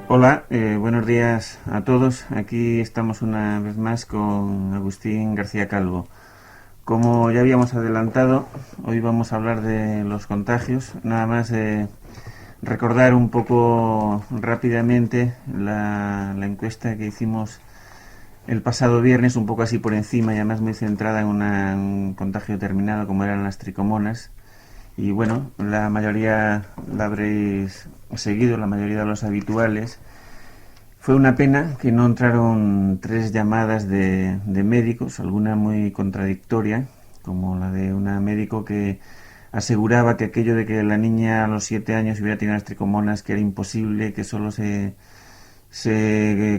Hola, buenos días a todos. Aquí estamos una vez más con Agustín García Calvo. Como ya habíamos adelantado, hoy vamos a hablar de los contagios. Nada más recordar un poco rápidamente la encuesta que hicimos el pasado viernes, un poco así por encima y además muy centrada en un contagio determinado como eran las tricomonas. Y bueno, la mayoría la habréis seguido, la mayoría de los habituales. Fue una pena que no entraron tres llamadas de médicos, alguna muy contradictoria, como la de una médico que aseguraba que aquello de que la niña a los 7 años hubiera tenido las tricomonas, que era imposible, que solo se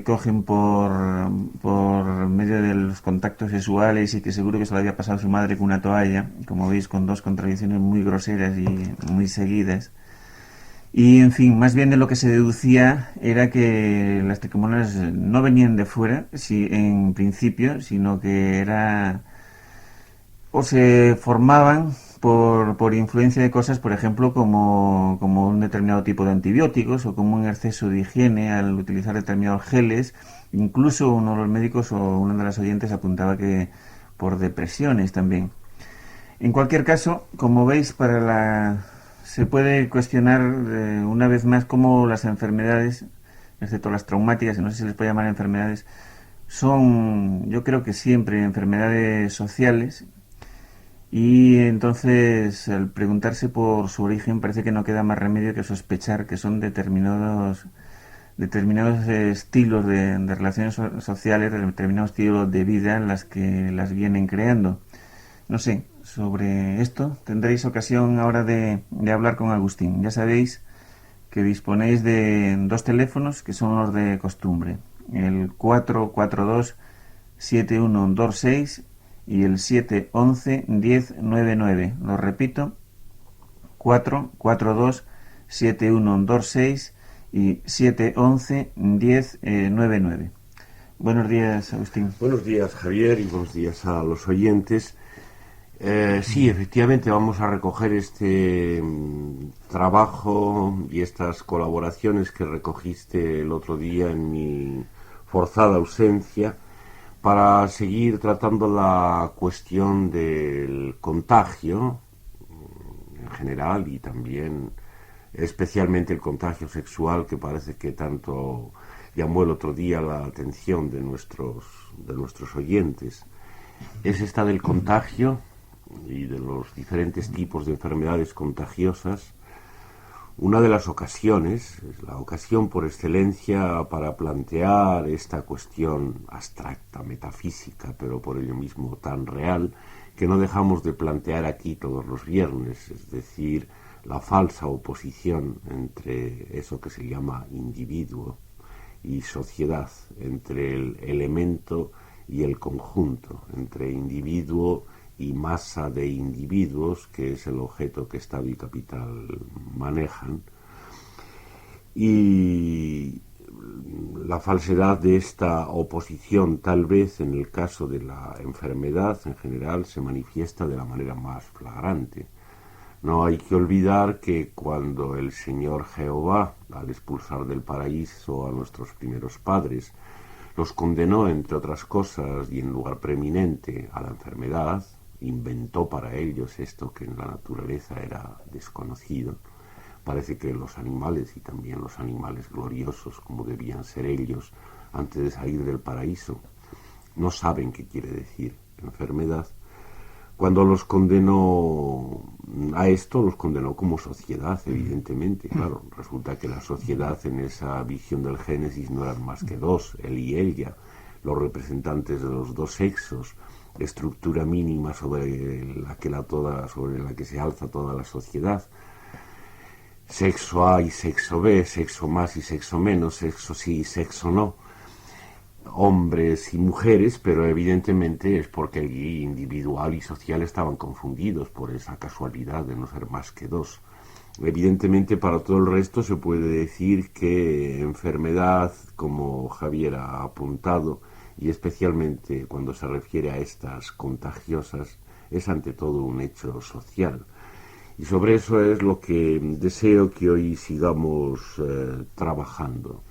cogen por medio de los contactos sexuales y que seguro que se lo había pasado a su madre con una toalla, como veis, con dos contradicciones muy groseras y muy seguidas. Y en fin, más bien de lo que se deducía era que las tricomonas no venían de fuera, si, en principio, sino que era o se formaban por influencia de cosas, por ejemplo, como un determinado tipo de antibióticos o como un exceso de higiene al utilizar determinados geles. Incluso uno de los médicos o una de las oyentes apuntaba que por depresiones también. En cualquier caso, como veis, se puede cuestionar una vez más cómo las enfermedades, excepto las traumáticas, y no sé si se les puede llamar enfermedades, son, yo creo que siempre enfermedades sociales. Y entonces, al preguntarse por su origen, parece que no queda más remedio que sospechar que son determinados estilos de relaciones sociales, determinados estilos de vida en las que las vienen creando. No sé, sobre esto tendréis ocasión ahora de hablar con Agustín. Ya sabéis que disponéis de dos teléfonos que son los de costumbre. El 442-7126 y el 711-1099. Lo repito, 442-7126 y 711-1099. Buenos días, Agustín. Buenos días, Javier, y buenos días a los oyentes. Sí, efectivamente vamos a recoger este trabajo y estas colaboraciones que recogiste el otro día en mi forzada ausencia para seguir tratando la cuestión del contagio en general y también especialmente el contagio sexual, que parece que tanto llamó el otro día la atención de nuestros oyentes. Es esta del contagio y de los diferentes tipos de enfermedades contagiosas una de las ocasiones, es la ocasión por excelencia para plantear esta cuestión abstracta, metafísica, pero por ello mismo tan real, que no dejamos de plantear aquí todos los viernes, es decir, la falsa oposición entre eso que se llama individuo y sociedad, entre el elemento y el conjunto, entre individuo y masa de individuos, que es el objeto que Estado y capital manejan, y la falsedad de esta oposición, tal vez en el caso de la enfermedad en general, se manifiesta de la manera más flagrante. No hay que olvidar que cuando el Señor Jehová, al expulsar del paraíso a nuestros primeros padres, los condenó, entre otras cosas, y en lugar preeminente, a la enfermedad, inventó para ellos esto que en la naturaleza era desconocido. Parece que los animales, y también los animales gloriosos, como debían ser ellos antes de salir del paraíso, no saben qué quiere decir enfermedad. Cuando los condenó a esto, los condenó como sociedad, evidentemente. Claro, resulta que la sociedad en esa visión del Génesis no eran más que dos, él y ella, los representantes de los dos sexos, estructura mínima sobre la que se alza toda la sociedad. Sexo A y sexo B, sexo más y sexo menos, sexo sí y sexo no, hombres y mujeres, pero evidentemente es porque el individual y social estaban confundidos por esa casualidad de no ser más que dos. Evidentemente para todo el resto se puede decir que enfermedad, como Javier ha apuntado, y especialmente cuando se refiere a estas contagiosas, es ante todo un hecho social. Y sobre eso es lo que deseo que hoy sigamos trabajando.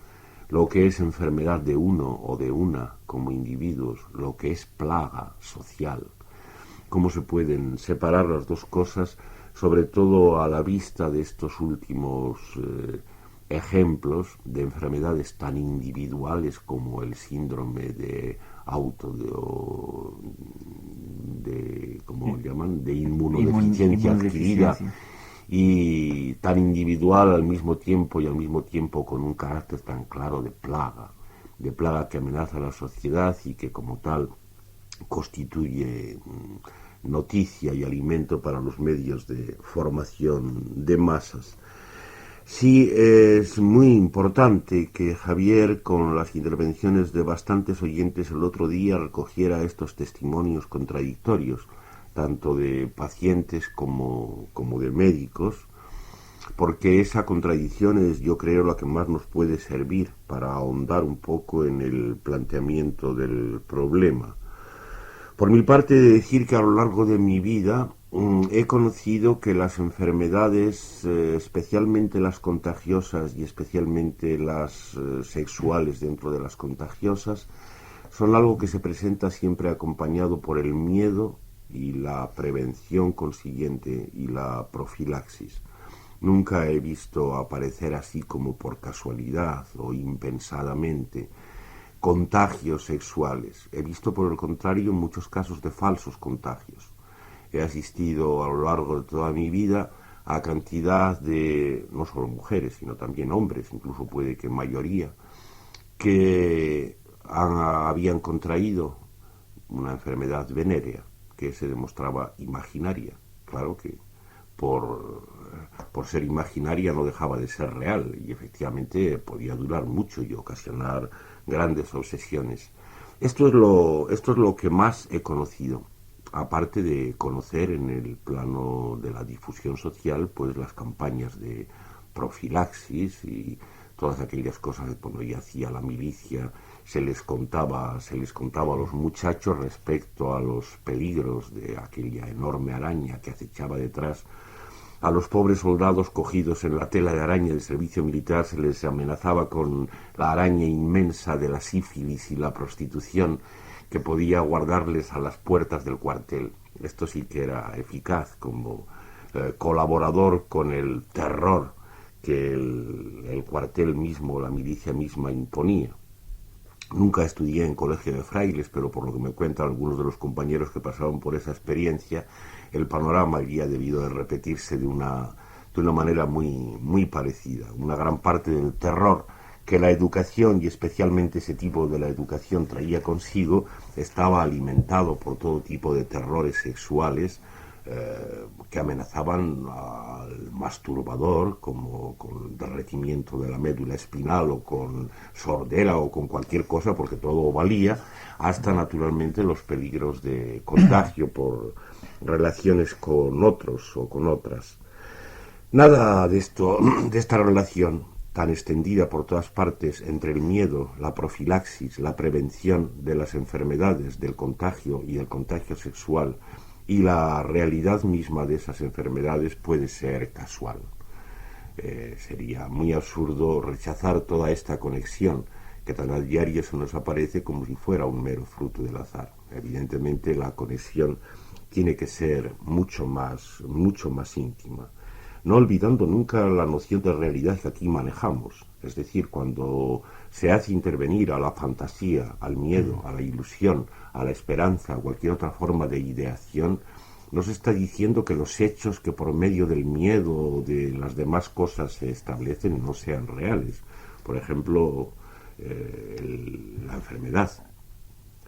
lo que es enfermedad de uno o de una como individuos, lo que es plaga social, cómo se pueden separar las dos cosas, sobre todo a la vista de estos últimos ejemplos de enfermedades tan individuales como el síndrome de ¿cómo llaman? De inmunodeficiencia adquirida, y tan individual al mismo tiempo y al mismo tiempo con un carácter tan claro de plaga que amenaza a la sociedad y que como tal constituye noticia y alimento para los medios de formación de masas. Sí, es muy importante que Javier, con las intervenciones de bastantes oyentes el otro día, recogiera estos testimonios contradictorios, tanto de pacientes como de médicos, porque esa contradicción es, yo creo, la que más nos puede servir para ahondar un poco en el planteamiento del problema. Por mi parte, he de decir que a lo largo de mi vida he conocido que las enfermedades, especialmente las contagiosas y especialmente las sexuales dentro de las contagiosas, son algo que se presenta siempre acompañado por el miedo y la prevención consiguiente y la profilaxis. Nunca he visto aparecer así como por casualidad o impensadamente contagios sexuales. He visto, por el contrario, muchos casos de falsos contagios. He asistido a lo largo de toda mi vida a cantidad de, no solo mujeres, sino también hombres, incluso puede que mayoría, que habían contraído una enfermedad venérea que se demostraba imaginaria. Claro que por ser imaginaria no dejaba de ser real y efectivamente podía durar mucho y ocasionar grandes obsesiones. Esto es lo que más he conocido, aparte de conocer en el plano de la difusión social, pues las campañas de profilaxis y todas aquellas cosas que cuando ya hacía la milicia se les contaba a los muchachos respecto a los peligros de aquella enorme araña que acechaba detrás. A los pobres soldados cogidos en la tela de araña del servicio militar se les amenazaba con la araña inmensa de la sífilis y la prostitución que podía guardarles a las puertas del cuartel. Esto sí que era eficaz como colaborador con el terror que el cuartel mismo, la milicia misma imponía. Nunca estudié en colegio de frailes, pero por lo que me cuentan algunos de los compañeros que pasaron por esa experiencia, el panorama había debido de repetirse de una manera muy parecida. Una gran parte del terror que la educación, y especialmente ese tipo de la educación, traía consigo, estaba alimentado por todo tipo de terrores sexuales que amenazaban al masturbador, como con derretimiento de la médula espinal o con sordera o con cualquier cosa, porque todo valía, hasta naturalmente los peligros de contagio por relaciones con otros o con otras. Nada de esto, de esta relación tan extendida por todas partes entre el miedo, la profilaxis, la prevención de las enfermedades, del contagio y el contagio sexual, y la realidad misma de esas enfermedades puede ser casual. Sería muy absurdo rechazar toda esta conexión que tan a diario se nos aparece como si fuera un mero fruto del azar. Evidentemente la conexión tiene que ser mucho más íntima, no olvidando nunca la noción de realidad que aquí manejamos. Es decir, cuando se hace intervenir a la fantasía, al miedo, a la ilusión, a la esperanza, a cualquier otra forma de ideación, nos está diciendo que los hechos que por medio del miedo o de las demás cosas se establecen no sean reales. Por ejemplo, la enfermedad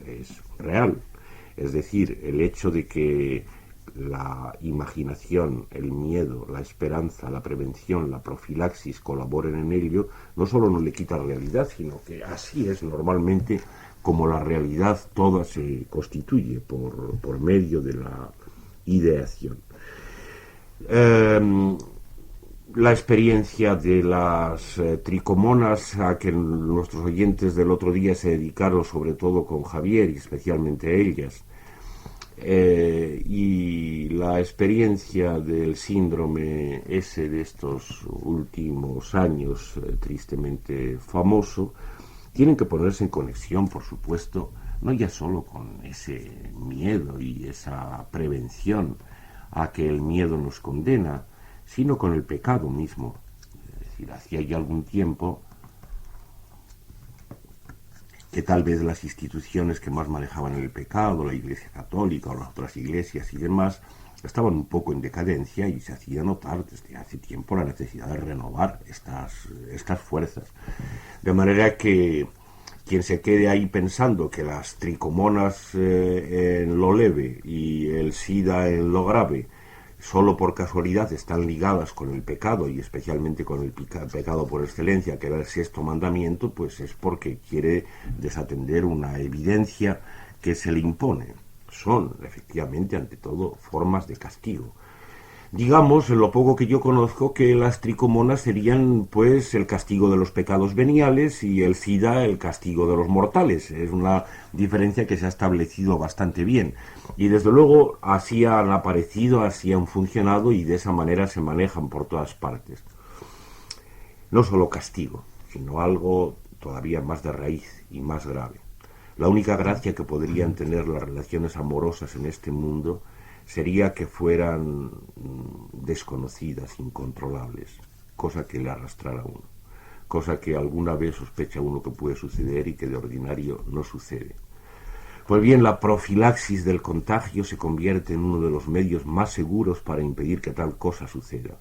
es real. Es decir, el hecho de que la imaginación, el miedo, la esperanza, la prevención, la profilaxis colaboren en ello, no solo no le quita realidad, sino que así es normalmente como la realidad toda se constituye por medio de la ideación. La experiencia de las tricomonas a que nuestros oyentes del otro día se dedicaron, sobre todo con Javier y especialmente ellas, y la experiencia del síndrome ese de estos últimos años, tristemente famoso, tienen que ponerse en conexión, por supuesto, no ya solo con ese miedo y esa prevención a que el miedo nos condena, sino con el pecado mismo. Es decir, hacía ya algún tiempo que tal vez las instituciones que más manejaban el pecado, la Iglesia Católica o las otras iglesias y demás, estaban un poco en decadencia y se hacía notar desde hace tiempo la necesidad de renovar estas fuerzas. De manera que quien se quede ahí pensando que las tricomonas en lo leve y el SIDA en lo grave solo por casualidad están ligadas con el pecado y especialmente con el pecado por excelencia, que era el sexto mandamiento, pues es porque quiere desatender una evidencia que se le impone. Son, efectivamente, ante todo, formas de castigo. Digamos, en lo poco que yo conozco, que las tricomonas serían, pues, el castigo de los pecados veniales y el SIDA el castigo de los mortales. Es una diferencia que se ha establecido bastante bien. Y desde luego así han aparecido, así han funcionado y de esa manera se manejan por todas partes. No solo castigo, sino algo todavía más de raíz y más grave. La única gracia que podrían tener las relaciones amorosas en este mundo sería que fueran desconocidas, incontrolables, cosa que le arrastrara a uno, cosa que alguna vez sospecha uno que puede suceder y que de ordinario no sucede. Pues bien, la profilaxis del contagio se convierte en uno de los medios más seguros para impedir que tal cosa suceda.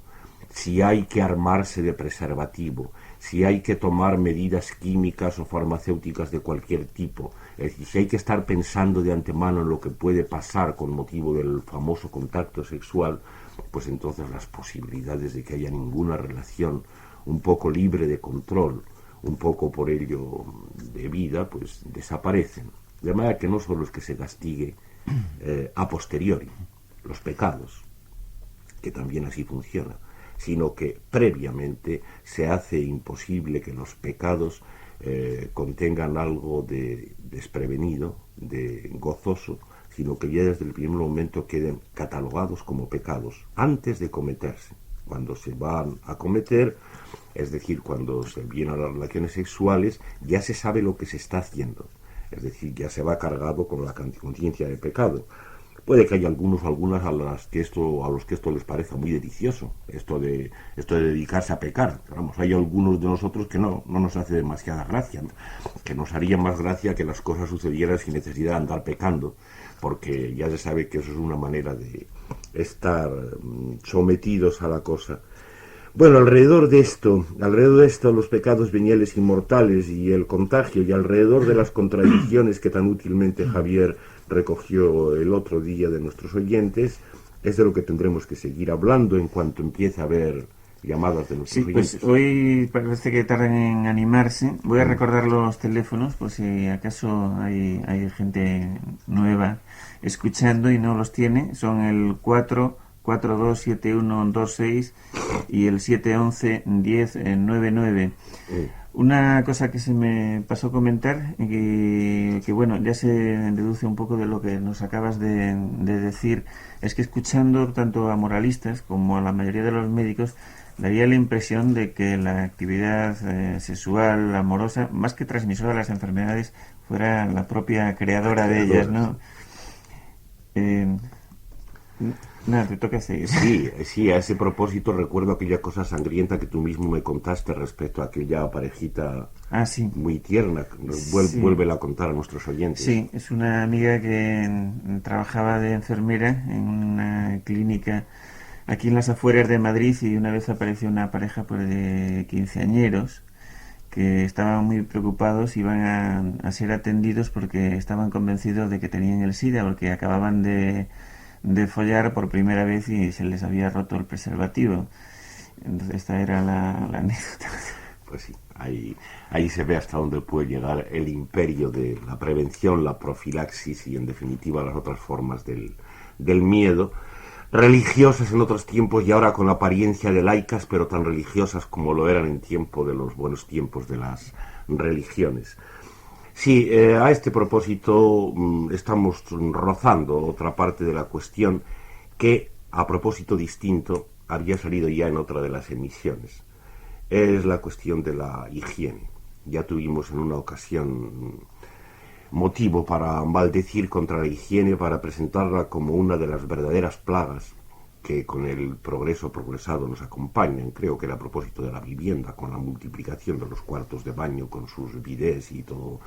Si hay que armarse de preservativo, si hay que tomar medidas químicas o farmacéuticas de cualquier tipo, es decir, si hay que estar pensando de antemano en lo que puede pasar con motivo del famoso contacto sexual, pues entonces las posibilidades de que haya ninguna relación un poco libre de control, un poco por ello de vida, pues desaparecen. De manera que no solo es que se castigue a posteriori los pecados, que también así funciona, sino que previamente se hace imposible que los pecados contengan algo de desprevenido, de gozoso, sino que ya desde el primer momento queden catalogados como pecados antes de cometerse. Cuando se van a cometer, es decir, cuando se vienen a las relaciones sexuales, ya se sabe lo que se está haciendo. Es decir, ya se va cargado con la conciencia de pecado. Puede que haya algunos o algunas a los que esto les parezca muy delicioso, esto de dedicarse a pecar. Vamos, hay algunos de nosotros que no nos hace demasiada gracia, que nos haría más gracia que las cosas sucedieran sin necesidad de andar pecando, porque ya se sabe que eso es una manera de estar sometidos a la cosa. Bueno, alrededor de esto, los pecados veniales y mortales y el contagio, y alrededor de las contradicciones que tan útilmente Javier recogió el otro día de nuestros oyentes, es de lo que tendremos que seguir hablando en cuanto empiece a haber llamadas de nuestros oyentes. Sí, pues hoy parece que tardan en animarse. Voy a recordar los teléfonos por si acaso hay gente nueva escuchando y no los tiene. Son el 4427126 y el 7111099. Una cosa que se me pasó a comentar, que bueno, ya se deduce un poco de lo que nos acabas de decir, es que escuchando tanto a moralistas como a la mayoría de los médicos, daría la impresión de que la actividad sexual, amorosa, más que transmisora de las enfermedades, fuera la propia creadora de ellas, ¿no? Nada, te toca seguir. Sí, a ese propósito recuerdo aquella cosa sangrienta que tú mismo me contaste respecto a aquella parejita muy tierna. Vuélvela a contar a nuestros oyentes. Sí, es una amiga que trabajaba de enfermera en una clínica aquí en las afueras de Madrid y una vez apareció una pareja pues, de quinceañeros que estaban muy preocupados y iban a ser atendidos porque estaban convencidos de que tenían el SIDA, porque acababan de follar por primera vez y se les había roto el preservativo. Entonces esta era la anécdota. Pues sí, ahí se ve hasta dónde puede llegar el imperio de la prevención, la profilaxis y en definitiva las otras formas del miedo, religiosas en otros tiempos y ahora con la apariencia de laicas, pero tan religiosas como lo eran en tiempo de los buenos tiempos de las religiones. Sí, a este propósito estamos rozando otra parte de la cuestión que, a propósito distinto, había salido ya en otra de las emisiones. Es la cuestión de la higiene. Ya tuvimos en una ocasión motivo para maldecir contra la higiene, para presentarla como una de las verdaderas plagas que con el progreso progresado nos acompañan. Creo que era a propósito de la vivienda, con la multiplicación de los cuartos de baño, con sus bidés y todo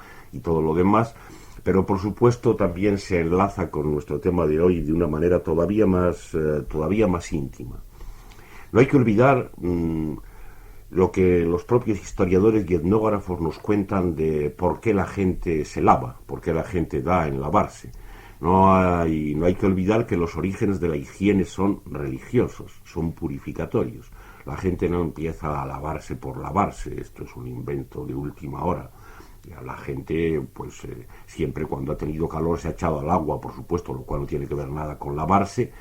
lo demás, pero por supuesto también se enlaza con nuestro tema de hoy de una manera todavía más íntima. No hay que olvidar lo que los propios historiadores y etnógrafos nos cuentan de por qué la gente se lava, por qué la gente da en lavarse. No hay que olvidar que los orígenes de la higiene son religiosos, son purificatorios. La gente no empieza a lavarse por lavarse, esto es un invento de última hora. La gente, pues siempre cuando ha tenido calor se ha echado al agua, por supuesto, lo cual no tiene que ver nada con lavarse.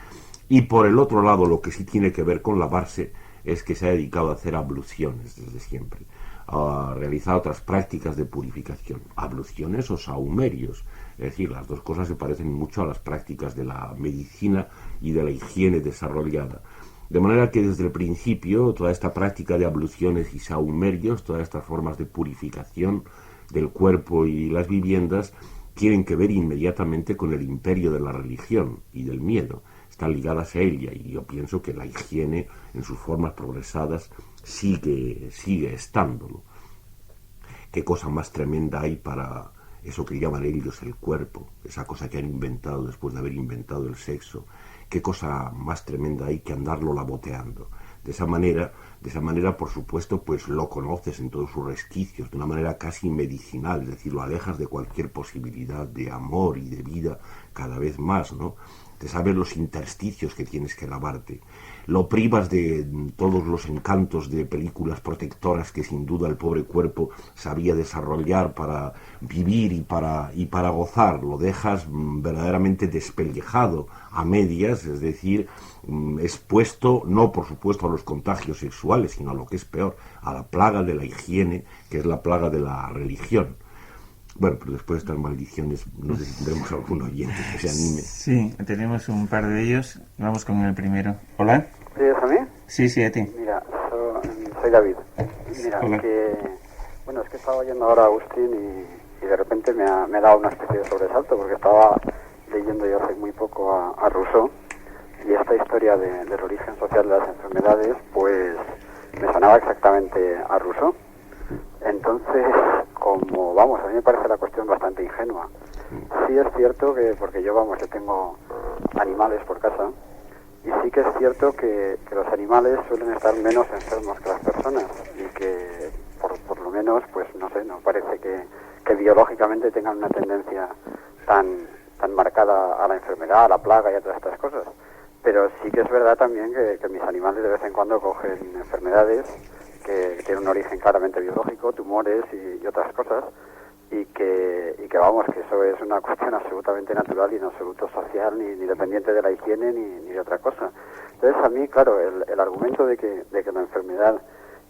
Y por el otro lado, lo que sí tiene que ver con lavarse es que se ha dedicado a hacer abluciones desde siempre, a realizar otras prácticas de purificación, abluciones o sahumerios. Es decir, las dos cosas se parecen mucho a las prácticas de la medicina y de la higiene desarrollada. De manera que desde el principio toda esta práctica de abluciones y sahumerios, todas estas formas de purificación del cuerpo y las viviendas, tienen que ver inmediatamente con el imperio de la religión y del miedo. Están ligadas a ella, y yo pienso que la higiene en sus formas progresadas sigue estándolo. ¿Qué cosa más tremenda hay para eso que llaman ellos el cuerpo, esa cosa que han inventado después de haber inventado el sexo? ¿Qué cosa más tremenda hay que andarlo laboteando? De esa manera, por supuesto, pues lo conoces en todos sus resquicios, de una manera casi medicinal, es decir, lo alejas de cualquier posibilidad de amor y de vida cada vez más, ¿no? Te sabes los intersticios que tienes que lavarte, lo privas de todos los encantos de películas protectoras que sin duda el pobre cuerpo sabía desarrollar para vivir y para gozar, lo dejas verdaderamente despellejado a medias, es decir, expuesto no por supuesto a los contagios sexuales, sino a lo que es peor, a la plaga de la higiene, que es la plaga de la religión. Bueno, pero después de estas maldiciones, no sé si tendremos algún oyente que se anime. Sí, tenemos un par de ellos. Vamos con el primero. ¿Hola? ¿Sí es a mí? Sí, a ti. Mira, soy David. Mira, Hola. Bueno, es que estaba oyendo ahora a Agustín y de repente me ha dado una especie de sobresalto porque estaba leyendo yo hace muy poco a Rousseau y esta historia del origen social de las enfermedades, pues me sonaba exactamente a Rousseau. Entonces, a mí me parece la cuestión bastante ingenua. Sí es cierto que, porque yo tengo animales por casa, y sí que es cierto que los animales suelen estar menos enfermos que las personas, y que por lo menos, pues no sé, no parece que biológicamente tengan una tendencia tan marcada a la enfermedad, a la plaga y a todas estas cosas. Pero sí que es verdad también que mis animales de vez en cuando cogen enfermedades que tienen un origen claramente biológico, tumores y otras cosas, y que eso es una cuestión absolutamente natural y en absoluto social, ni dependiente de la higiene ni de otra cosa. Entonces a mí, claro, el argumento de que la enfermedad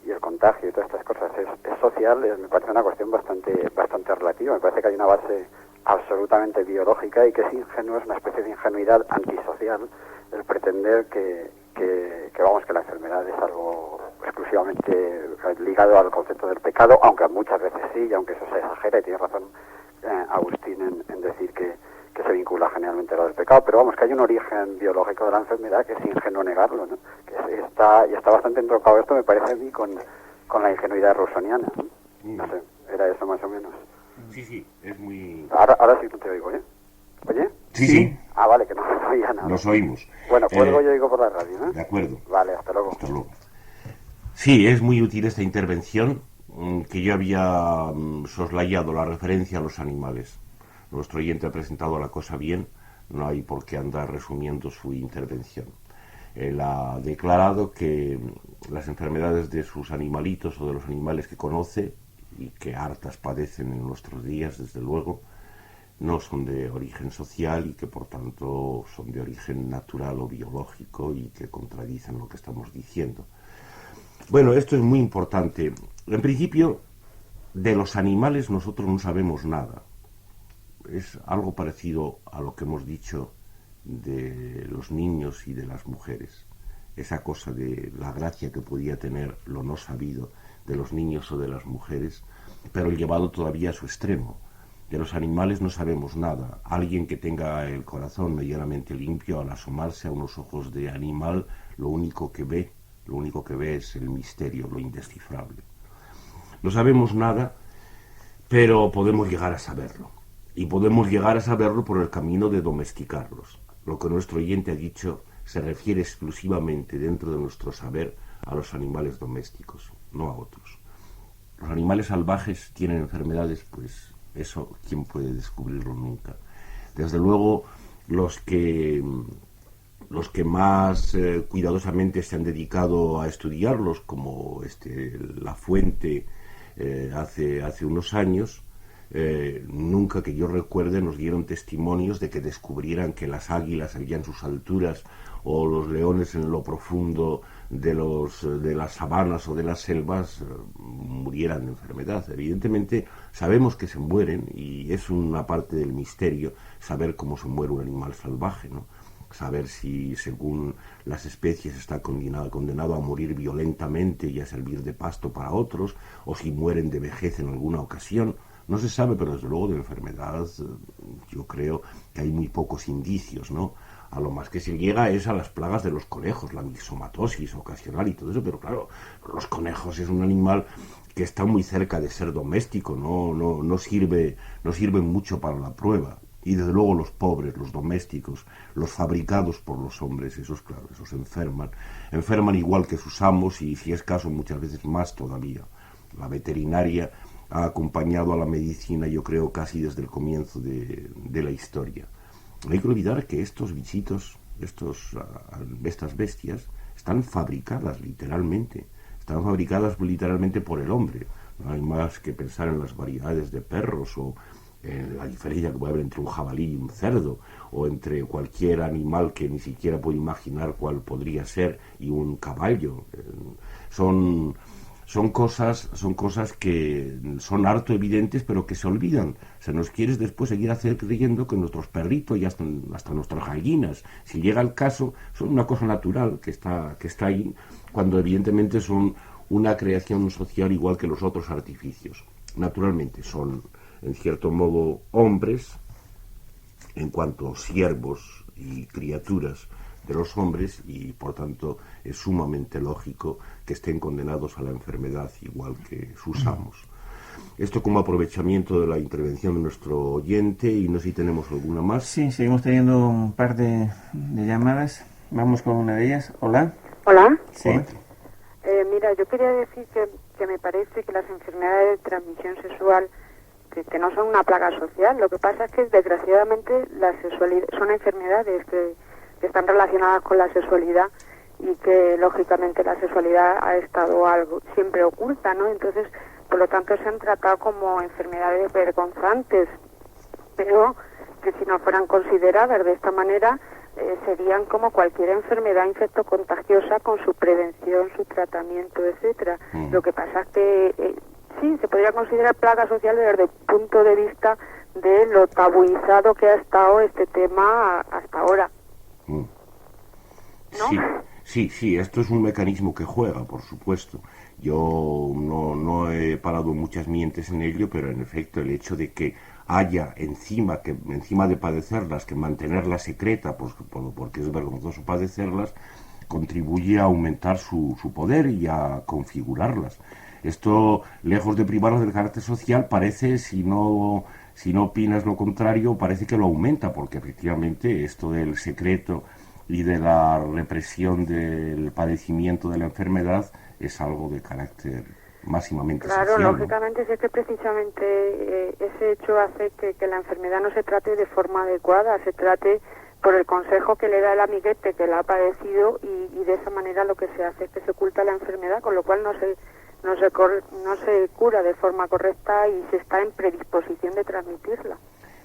y el contagio y todas estas cosas es social, me parece una cuestión bastante relativa. Me parece que hay una base absolutamente biológica y que es ingenuo, es una especie de ingenuidad antisocial el pretender que la enfermedad es algo exclusivamente ligado al concepto del pecado, aunque muchas veces sí, y aunque eso se exagera, y tiene razón Agustín en decir que se vincula generalmente a lo del pecado, pero que hay un origen biológico de la enfermedad que es ingenuo negarlo, ¿no? Que está bastante entroncado esto, me parece a mí, con la ingenuidad rousseauiana, ¿no? No sé, era eso más o menos. Sí, es muy... Ahora sí no te oigo, ¿eh? ¿Oye? Sí. Ah, vale, que no oía nada. Nos oímos. Bueno, cuelgo yo digo por la radio, ¿no? De acuerdo. Vale, hasta luego. Hasta luego. Sí, es muy útil esta intervención, que yo había soslayado la referencia a los animales. Nuestro oyente ha presentado la cosa bien, no hay por qué andar resumiendo su intervención. Él ha declarado que las enfermedades de sus animalitos o de los animales que conoce, y que hartas padecen en nuestros días, desde luego, no son de origen social y que por tanto son de origen natural o biológico y que contradicen lo que estamos diciendo. Bueno, esto es muy importante. En principio, de los animales nosotros no sabemos nada. Es algo parecido a lo que hemos dicho de los niños y de las mujeres. Esa cosa de la gracia que podía tener lo no sabido de los niños o de las mujeres, pero llevado todavía a su extremo. De los animales no sabemos nada. Alguien que tenga el corazón medianamente limpio, al asomarse a unos ojos de animal, lo único que ve es el misterio, lo indescifrable. No sabemos nada, pero podemos llegar a saberlo. Y podemos llegar a saberlo por el camino de domesticarlos. Lo que nuestro oyente ha dicho se refiere exclusivamente dentro de nuestro saber a los animales domésticos, no a otros. Los animales salvajes tienen enfermedades, pues eso, ¿quién puede descubrirlo nunca? Desde luego, los que más cuidadosamente se han dedicado a estudiarlos, como La Fuente hace unos años, nunca que yo recuerde nos dieron testimonios de que descubrieran que las águilas allá en sus alturas o los leones en lo profundo de las sabanas o de las selvas murieran de enfermedad. Evidentemente sabemos que se mueren y es una parte del misterio saber cómo se muere un animal salvaje, ¿no? Saber si según las especies está condenado a morir violentamente y a servir de pasto para otros, o si mueren de vejez en alguna ocasión. No se sabe, pero desde luego de enfermedad yo creo que hay muy pocos indicios, ¿no? A lo más que se llega es a las plagas de los conejos, la mixomatosis ocasional y todo eso, pero claro, los conejos es un animal que está muy cerca de ser doméstico, no sirve mucho para la prueba. Y desde luego los pobres, los domésticos, los fabricados por los hombres, esos claro, esos enferman igual que sus amos y si es caso muchas veces más todavía. La veterinaria ha acompañado a la medicina, yo creo, casi desde el comienzo de la historia. No hay que olvidar que estos bichitos, estas bestias, están fabricadas literalmente por el hombre. No hay más que pensar en las variedades de perros o en la diferencia que puede haber entre un jabalí y un cerdo, o entre cualquier animal que ni siquiera puede imaginar cuál podría ser y un caballo. Son cosas que son harto evidentes, pero que se olvidan. Se nos quiere después seguir creyendo que nuestros perritos y hasta nuestras gallinas, si llega el caso, son una cosa natural que está ahí, cuando evidentemente son una creación social igual que los otros artificios. Naturalmente son, en cierto modo, hombres, en cuanto siervos y criaturas de los hombres, y por tanto es sumamente lógico que estén condenados a la enfermedad igual que sus amos. Esto como aprovechamiento de la intervención de nuestro oyente, y no sé si tenemos alguna más. Sí, seguimos teniendo un par de llamadas. Vamos con una de ellas. Hola. Hola. Sí. Mira, yo quería decir que me parece que las enfermedades de transmisión sexual que no son una plaga social. Lo que pasa es que desgraciadamente la sexualidad son enfermedades que están relacionadas con la sexualidad y que lógicamente la sexualidad ha estado algo siempre oculta, ¿no? Entonces, por lo tanto, se han tratado como enfermedades vergonzantes, pero que si no fueran consideradas de esta manera serían como cualquier enfermedad infectocontagiosa con su prevención, su tratamiento, etcétera. Lo que pasa es que sí, se podría considerar plaga social desde el punto de vista de lo tabuizado que ha estado este tema hasta ahora. ¿No? Sí, esto es un mecanismo que juega, por supuesto. Yo no he parado muchas mientes en ello, pero en efecto el hecho de que haya encima de padecerlas, que mantenerlas secreta, pues, porque es vergonzoso padecerlas, contribuye a aumentar su poder y a configurarlas. Esto, lejos de privarlas del carácter social, parece, si no opinas lo contrario, parece que lo aumenta, porque efectivamente esto del secreto y de la represión del padecimiento de la enfermedad es algo de carácter máximamente social. Claro, lógicamente, si es que precisamente ese hecho hace que la enfermedad no se trate de forma adecuada, se trate por el consejo que le da el amiguete que la ha padecido y de esa manera lo que se hace es que se oculta la enfermedad, con lo cual no se cura de forma correcta y se está en predisposición de transmitirla.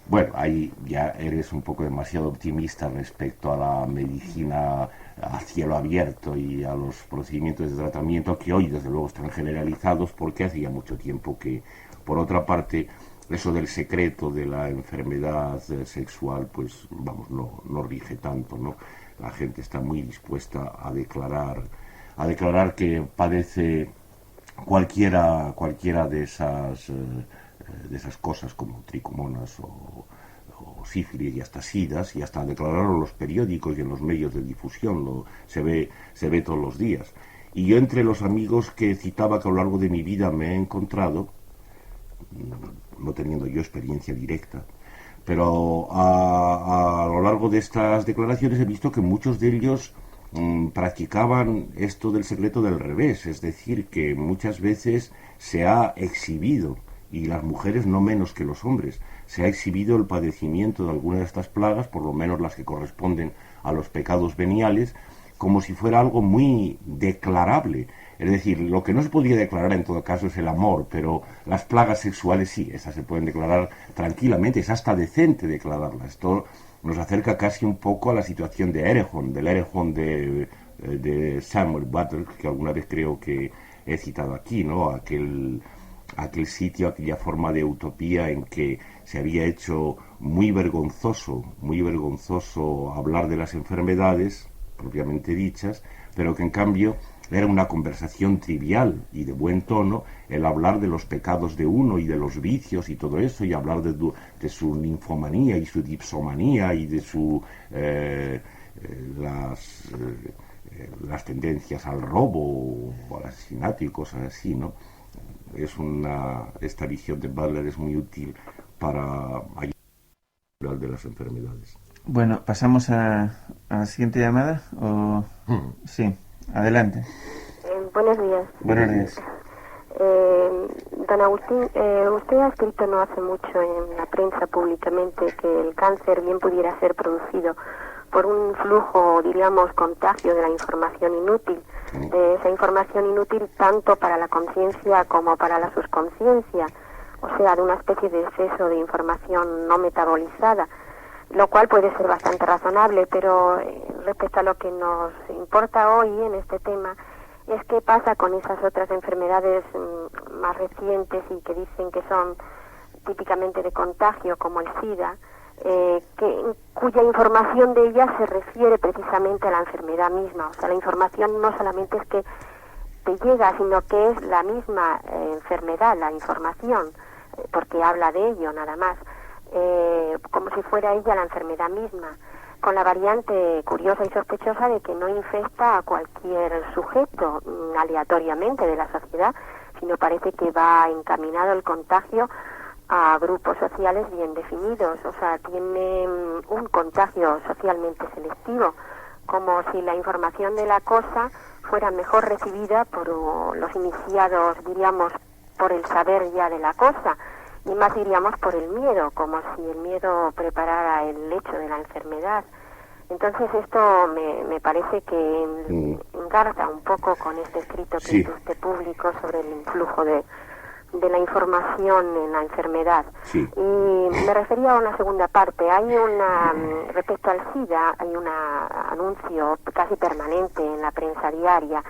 Bueno, ahí ya eres un poco demasiado optimista respecto a la medicina a cielo abierto y a los procedimientos de tratamiento que hoy desde luego están generalizados, porque hace ya mucho tiempo que Por otra parte, eso del secreto de la enfermedad sexual, pues vamos, no rige tanto, ¿no? La gente está muy dispuesta a declarar que padece cualquiera de esas cosas, como tricomonas o sífilis y hasta sidas, y hasta declararlo en los periódicos y en los medios de difusión, se ve todos los días. Y yo, entre los amigos que citaba que a lo largo de mi vida me he encontrado, no teniendo yo experiencia directa, pero a lo largo de estas declaraciones he visto que muchos de ellos practicaban esto del secreto del revés, es decir, que muchas veces se ha exhibido, y las mujeres no menos que los hombres, se ha exhibido el padecimiento de algunas de estas plagas, por lo menos las que corresponden a los pecados veniales, como si fuera algo muy declarable. Es decir, lo que no se podría declarar en todo caso es el amor, pero las plagas sexuales sí, esas se pueden declarar tranquilamente, es hasta decente declararlas. Esto nos acerca casi un poco a la situación de Erewhon, del Erewhon de Samuel Butler, que alguna vez creo que he citado aquí, ¿no? Aquel sitio, aquella forma de utopía en que se había hecho muy vergonzoso hablar de las enfermedades propiamente dichas, pero que en cambio era una conversación trivial y de buen tono el hablar de los pecados de uno y de los vicios y todo eso, y hablar de su ninfomanía y su dipsomanía y de las tendencias al robo o al asesinato y cosas así, ¿no? Esta visión de Butler es muy útil para ayudar de las enfermedades. Bueno, ¿pasamos a la siguiente llamada? Sí, adelante. Buenos días. Buenos días. Don Agustín, usted ha escrito no hace mucho en la prensa públicamente que el cáncer bien pudiera ser producido por un flujo, diríamos, contagio de la información inútil, de esa información inútil tanto para la conciencia como para la subconsciencia, o sea, de una especie de exceso de información no metabolizada, lo cual puede ser bastante razonable, pero respecto a lo que nos importa hoy en este tema, es qué pasa con esas otras enfermedades más recientes y que dicen que son típicamente de contagio, como el SIDA, cuya información de ella se refiere precisamente a la enfermedad misma. O sea, la información no solamente es que te llega, sino que es la misma enfermedad, la información, porque habla de ello nada más, como si fuera ella la enfermedad misma, con la variante curiosa y sospechosa de que no infecta a cualquier sujeto aleatoriamente de la sociedad, sino parece que va encaminado el contagio a grupos sociales bien definidos, o sea, tiene un contagio socialmente selectivo, como si la información de la cosa fuera mejor recibida por los iniciados, diríamos, por el saber ya de la cosa, y más diríamos por el miedo, como si el miedo preparara el hecho de la enfermedad. Entonces esto me parece que engarza un poco con este escrito que hizo usted público sobre el influjo de la información en la enfermedad. Sí. Y me refería a una segunda parte. Respecto al SIDA, hay un anuncio casi permanente en la prensa diaria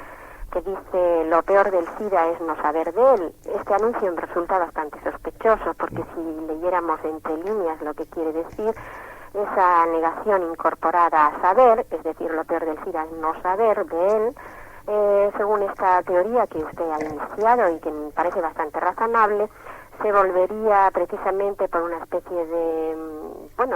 que dice: lo peor del SIDA es no saber de él. Este anuncio me resulta bastante sospechoso, porque si leyéramos entre líneas lo que quiere decir, esa negación incorporada a saber, es decir, lo peor del SIDA es no saber de él, según esta teoría que usted ha iniciado y que me parece bastante razonable, se volvería precisamente por una especie de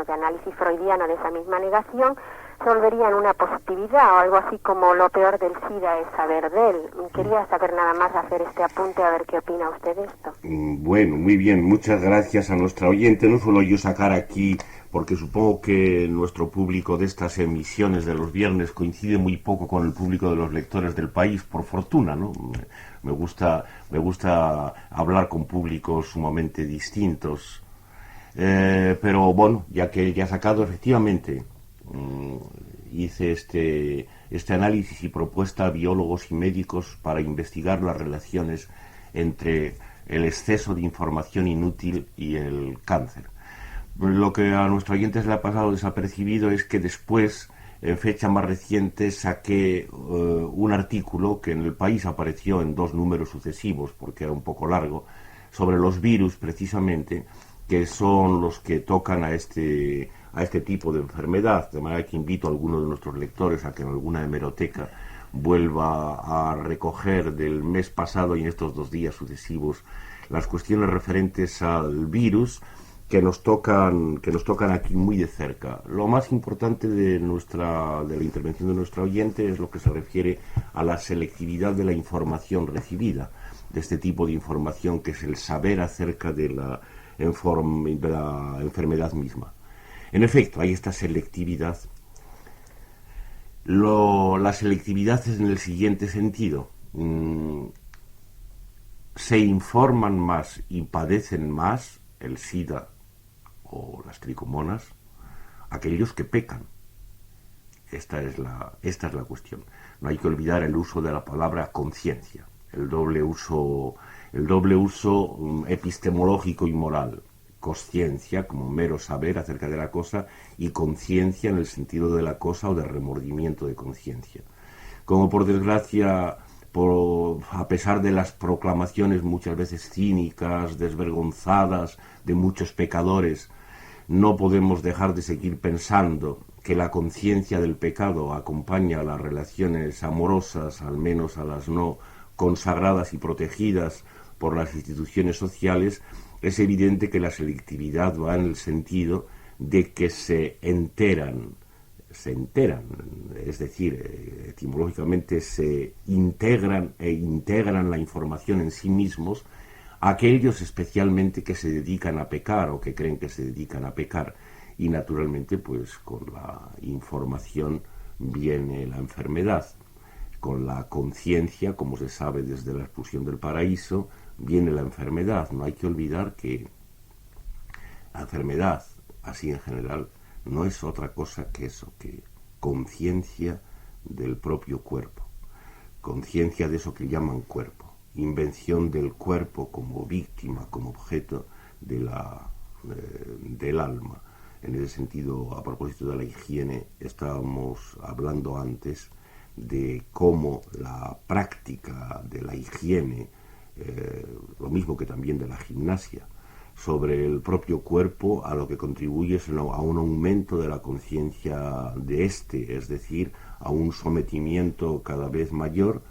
análisis freudiano de esa misma negación, se volvería en una positividad o algo así como lo peor del SIDA es saber de él. Quería saber nada más, hacer este apunte, a ver qué opina usted de esto. Bueno, muy bien, muchas gracias a nuestra oyente. No suelo yo sacar aquí, porque supongo que nuestro público de estas emisiones de los viernes coincide muy poco con el público de los lectores del país, por fortuna, ¿no? Me gusta hablar con públicos sumamente distintos. Pero bueno, ya que ya ha sacado, efectivamente, hice este análisis y propuesta a biólogos y médicos para investigar las relaciones entre el exceso de información inútil y el cáncer. Lo que a nuestro oyente se le ha pasado desapercibido es que después, en fecha más reciente, saqué un artículo que en El País apareció en 2 números sucesivos, porque era un poco largo, sobre los virus precisamente, que son los que tocan a este tipo de enfermedad, de manera que invito a algunos de nuestros lectores a que en alguna hemeroteca vuelva a recoger del mes pasado y en estos 2 días sucesivos las cuestiones referentes al virus que nos tocan aquí muy de cerca. Lo más importante de la intervención de nuestra oyente es lo que se refiere a la selectividad de la información recibida, de este tipo de información que es el saber acerca de la enfermedad misma. En efecto, hay esta selectividad. La selectividad es en el siguiente sentido. Se informan más y padecen más el SIDA o las tricomonas aquellos que pecan. Esta es la cuestión. No hay que olvidar el uso de la palabra conciencia, el doble uso epistemológico y moral. Consciencia como mero saber acerca de la cosa y conciencia en el sentido de la cosa o de remordimiento de conciencia. Como por desgracia, a pesar de las proclamaciones muchas veces cínicas, desvergonzadas de muchos pecadores, no podemos dejar de seguir pensando que la conciencia del pecado acompaña a las relaciones amorosas, al menos a las no consagradas y protegidas por las instituciones sociales. Es evidente que la selectividad va en el sentido de que se enteran, es decir, etimológicamente se integran la información en sí mismos aquellos especialmente que se dedican a pecar o que creen que se dedican a pecar, y naturalmente pues con la información viene la enfermedad. Con la conciencia, como se sabe desde la expulsión del paraíso, viene la enfermedad. No hay que olvidar que la enfermedad, así en general, no es otra cosa que eso, que conciencia del propio cuerpo, conciencia de eso que llaman cuerpo, invención del cuerpo como víctima, como objeto del alma. En ese sentido, a propósito de la higiene, estábamos hablando antes de cómo la práctica de la higiene, lo mismo que también de la gimnasia, sobre el propio cuerpo, a lo que contribuye es a un aumento de la conciencia de este, es decir, a un sometimiento cada vez mayor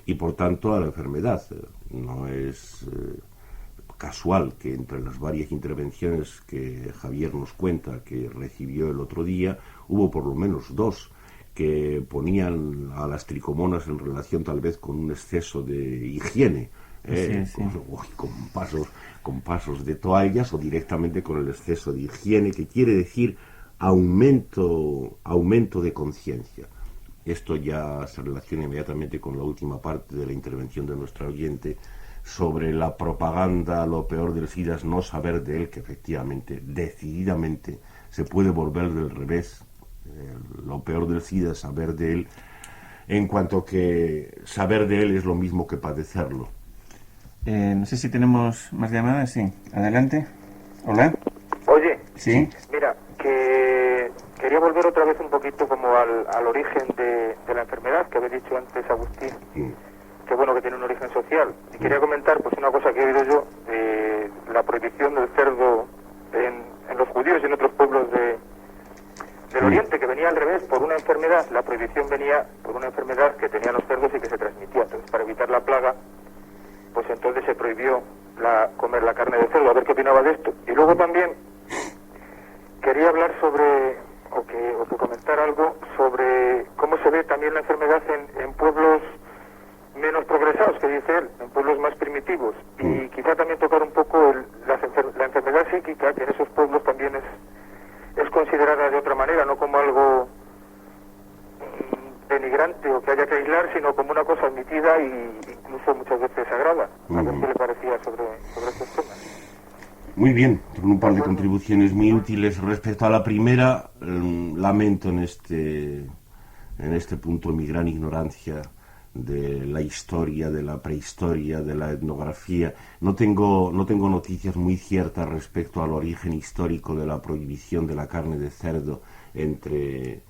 y por tanto a la enfermedad. No es casual que entre las varias intervenciones que Javier nos cuenta que recibió el otro día, hubo por lo menos 2 que ponían a las tricomonas en relación tal vez con un exceso de higiene, sí. con pasos de toallas o directamente con el exceso de higiene, que quiere decir aumento de conciencia. Esto ya se relaciona inmediatamente con la última parte de la intervención de nuestra oyente sobre la propaganda. Lo peor del SIDA es no saber de él, que efectivamente, decididamente, se puede volver del revés. Lo peor del SIDA es saber de él, en cuanto que saber de él es lo mismo que padecerlo. No sé si tenemos más llamadas. Sí, adelante. Hola. Oye, Sí. mira, que quería volver otra vez un poquito como al origen de la enfermedad que había dicho antes Agustín, que bueno, que tiene un origen social. Y quería comentar pues una cosa que he oído yo, de la prohibición del cerdo en los judíos y en otros pueblos del Oriente, que venía al revés, por una enfermedad. La prohibición venía por una enfermedad que tenían los cerdos y que se transmitía. Entonces, para evitar la plaga, pues entonces se prohibió comer la carne de cerdo. A ver qué opinaba de esto. Y luego también quería hablar sobre, o que comentar algo sobre cómo se ve también la enfermedad en pueblos menos progresados, que dice él, en pueblos más primitivos. Y quizá también tocar un poco la enfermedad psíquica, que en esos pueblos también es considerada de otra manera, no como algo denigrante o que haya que aislar, sino como una cosa admitida e incluso muchas veces sagrada. A ver qué le parecía sobre estos temas. Muy bien, con un par de contribuciones muy útiles. Respecto a la primera, lamento en este punto mi gran ignorancia de la historia, de la prehistoria, de la etnografía. No tengo noticias muy ciertas respecto al origen histórico de la prohibición de la carne de cerdo entre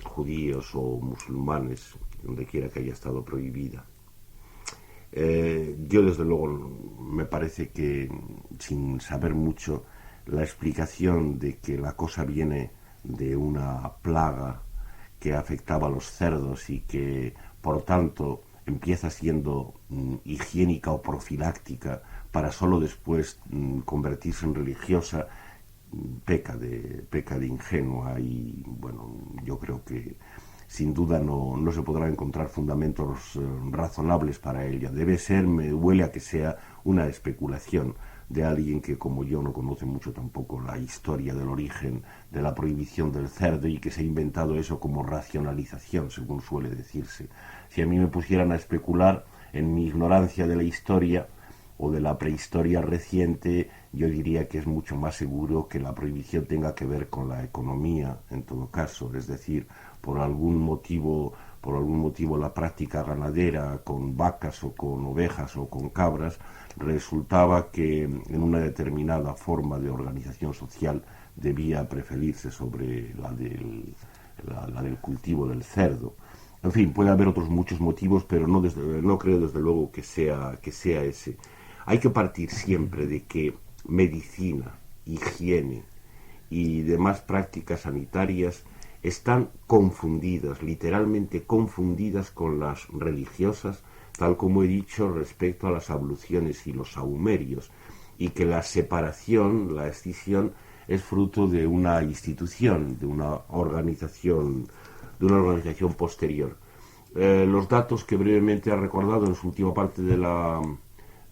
judíos o musulmanes, donde quiera que haya estado prohibida. Yo desde luego me parece que, sin saber mucho, la explicación de que la cosa viene de una plaga que afectaba a los cerdos y que por tanto empieza siendo higiénica o profiláctica para solo después convertirse en religiosa, peca de ingenua. Y bueno, yo creo que sin duda no se podrá encontrar fundamentos razonables para ella. Debe ser, me huele a que sea una especulación de alguien que, como yo, no conoce mucho tampoco la historia del origen de la prohibición del cerdo y que se ha inventado eso como racionalización, según suele decirse. Si a mí me pusieran a especular en mi ignorancia de la historia o de la prehistoria reciente, yo diría que es mucho más seguro que la prohibición tenga que ver con la economía, en todo caso, es decir, por algún motivo la práctica ganadera con vacas o con ovejas o con cabras resultaba que en una determinada forma de organización social debía preferirse sobre la del cultivo del cerdo. En fin, puede haber otros muchos motivos, pero no creo desde luego que sea ese. Hay que partir siempre de que medicina, higiene y demás prácticas sanitarias están confundidas, literalmente confundidas con las religiosas, tal como he dicho respecto a las abluciones y los sahumerios, y que la separación, la escisión, es fruto de una institución, de una organización posterior. Los datos que brevemente ha recordado en su última parte de la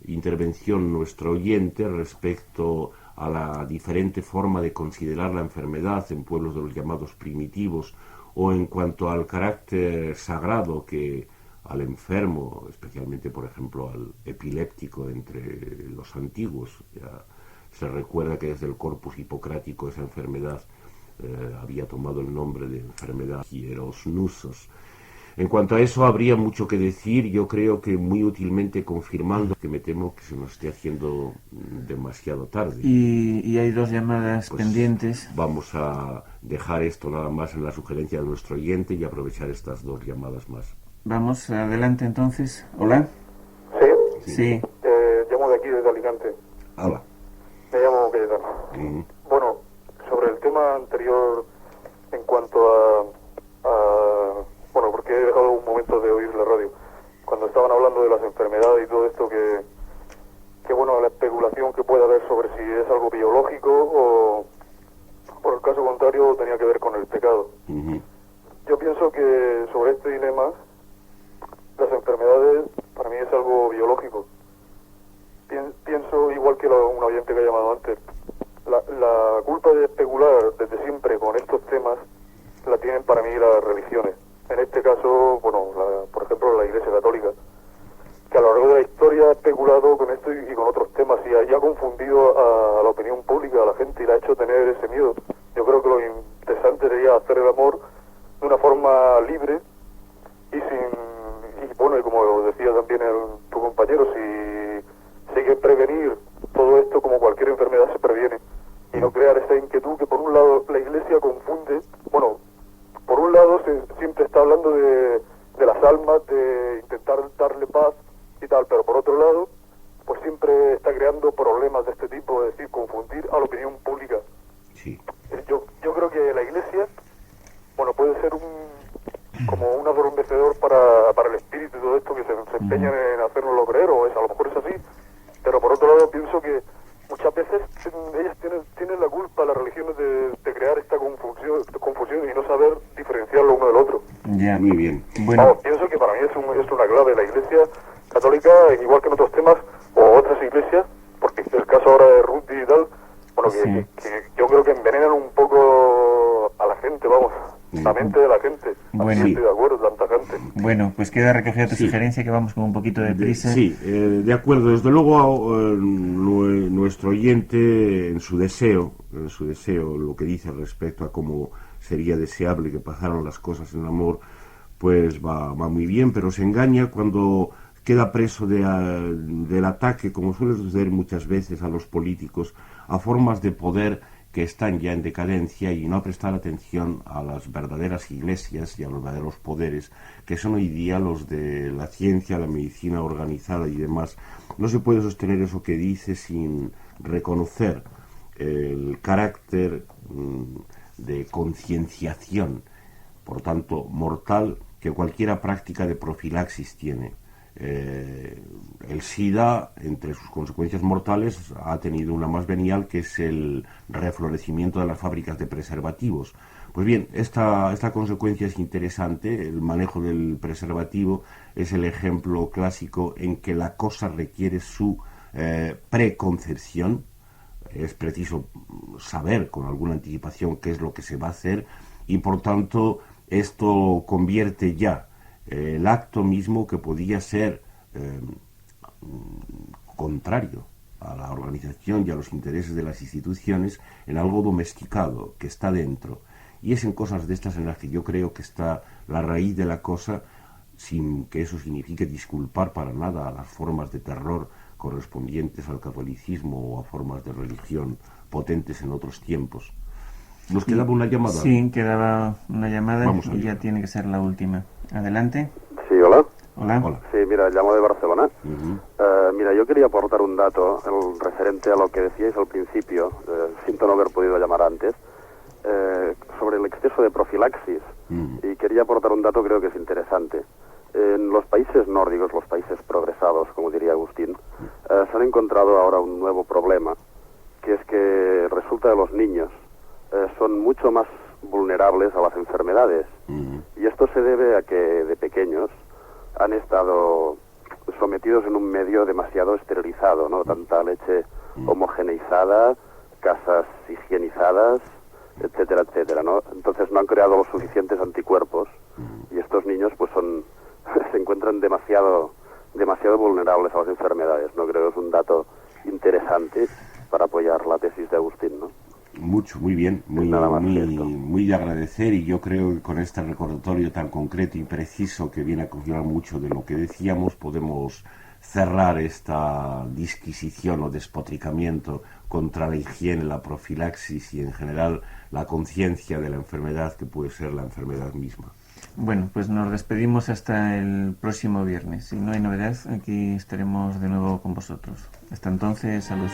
intervención nuestro oyente respecto a la diferente forma de considerar la enfermedad en pueblos de los llamados primitivos, o en cuanto al carácter sagrado que al enfermo, especialmente por ejemplo al epiléptico entre los antiguos, ya se recuerda que desde el corpus hipocrático esa enfermedad había tomado el nombre de enfermedad hierosnusos. En cuanto a eso habría mucho que decir, yo creo que muy útilmente confirmando, que me temo que se nos esté haciendo demasiado tarde. Y hay dos llamadas pendientes. Vamos a dejar esto nada más en la sugerencia de nuestro oyente y aprovechar estas dos llamadas más. Vamos adelante entonces. Hola. Sí. Llamo de aquí, desde Alicante. Hola. Me llamo Cayetano. Bueno, sobre el tema anterior, en cuanto a bueno, porque he dejado un momento de oír la radio, cuando estaban hablando de las enfermedades y todo esto, que bueno, la especulación que puede haber sobre si es algo biológico o, por el caso contrario, tenía que ver con el pecado. Yo pienso que sobre este dilema, las enfermedades para mí es algo biológico. Pienso igual que un oyente que ha llamado antes. La culpa de especular desde siempre con estos temas la tienen para mí las religiones. En este caso, bueno, por ejemplo, la Iglesia Católica, que a lo largo de la historia ha especulado con esto y con otros temas y ha confundido a la opinión pública, a la gente, y la ha hecho tener ese miedo. Yo creo que lo interesante sería hacer el amor de una forma libre y bueno, y como decía también tu compañero, si hay que prevenir todo esto, como cualquier enfermedad se previene, y no crear esa inquietud que por un lado la Iglesia confunde. Bueno, por un lado siempre está hablando de las almas, de intentar darle paz y tal, pero por otro lado pues siempre está creando problemas de este tipo, es decir, confundir a la opinión pública. Sí. Yo creo que la Iglesia, bueno, puede ser como un adormecedor para el espíritu y todo esto, que se empeñan en hacernoslo creer, o a lo mejor es así, pero por otro lado pienso que muchas veces ellas tienen la culpa, las religiones, de crear esta confusión y no saber diferenciarlo uno del otro. Ya. Muy bien. Bueno. Vamos, pienso que para mí es una clave. La Iglesia Católica, igual que en otros temas, o otras iglesias, porque el caso ahora de Ruth y tal, bueno, que yo creo que envenenan un poco a la gente, vamos, la mente de la gente. Bueno. Así estoy de acuerdo, tanta gente. Bueno, pues queda recogida tu sugerencia, que vamos con un poquito de prisa. De acuerdo. Desde luego, nuestro oyente, en su deseo, lo que dice respecto a cómo sería deseable que pasaran las cosas en amor, pues va muy bien, pero se engaña cuando queda preso del ataque, como suele suceder muchas veces a los políticos, a formas de poder que están ya en decadencia y no prestar atención a las verdaderas iglesias y a los verdaderos poderes que son hoy día los de la ciencia, la medicina organizada y demás. No se puede sostener eso que dice sin reconocer el carácter de concienciación, por tanto mortal, que cualquier práctica de profilaxis tiene. El SIDA, entre sus consecuencias mortales, ha tenido una más venial, que es el reflorecimiento de las fábricas de preservativos. Pues bien, esta consecuencia es interesante. El manejo del preservativo es el ejemplo clásico en que la cosa requiere su preconcepción. Es preciso saber con alguna anticipación qué es lo que se va a hacer, y por tanto esto convierte ya el acto mismo, que podía ser contrario a la organización y a los intereses de las instituciones, en algo domesticado, que está dentro. Y es en cosas de estas en las que yo creo que está la raíz de la cosa, sin que eso signifique disculpar para nada a las formas de terror correspondientes al catolicismo o a formas de religión potentes en otros tiempos. ¿Nos quedaba una llamada? Sí, quedaba una llamada. Vamos a y ver. ya tiene que ser la última. Adelante. Sí, hola. Hola. Hola. Sí, mira, llamo de Barcelona. Mira, yo quería aportar un dato referente a lo que decíais al principio, siento no haber podido llamar antes, sobre el exceso de profilaxis. Y quería aportar un dato, creo que es interesante. En los países nórdicos, los países progresados, como diría Agustín, se han encontrado ahora un nuevo problema, que es que resulta que los niños son mucho más vulnerables a las enfermedades. Y esto se debe a que de pequeños han estado sometidos en un medio demasiado esterilizado, ¿no? Tanta leche homogeneizada, casas higienizadas, etcétera, etcétera, ¿no? Entonces no han creado los suficientes anticuerpos, y estos niños pues se encuentran demasiado vulnerables a las enfermedades, ¿no? Creo que es un dato interesante para apoyar la tesis de Agustín, ¿no? Mucho, muy bien, Nada más que esto. muy de agradecer, y yo creo que con este recordatorio tan concreto y preciso, que viene a confirmar mucho de lo que decíamos, podemos cerrar esta disquisición o despotricamiento contra la higiene, la profilaxis y en general la conciencia de la enfermedad, que puede ser la enfermedad misma. Bueno, pues nos despedimos hasta el próximo viernes. Si no hay novedad, aquí estaremos de nuevo con vosotros. Hasta entonces, salud.